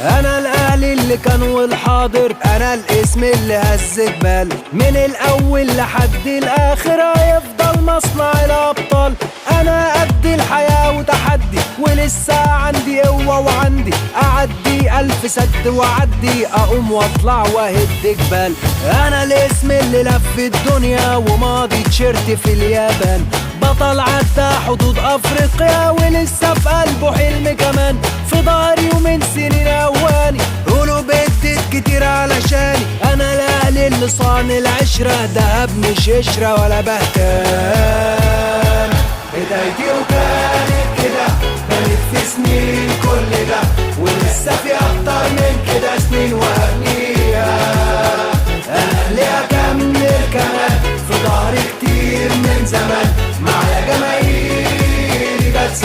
انا الاهلي اللي كان والحاضر، انا الاسم اللي هز جبال، من الاول لحد الاخر هيفضل مصنع الابطال. انا قد الحياة وتحدي، ولسه عندي قوة وعندي اعدي 1000 سد واعدي، اقوم واطلع واهد جبال. انا الاسم اللي لف الدنيا وماضي تيشيرت في اليابان، بطل عدى حدود افريقيا ولسه في قلبه حلم كمان. في ضهري ومن سنين اواني قولوا بدت كتير علشاني، انا الاهلي اللي صان العشرة، دهب مش قشرة ولا بهتان. بدايتي وكانت كده، بنت في سنين كل ده، ولسه في اكتر من كده سنين وهبنيها. انا اللي اكمل كمان في ظهري كتير من زمان، معايا جماهيري بس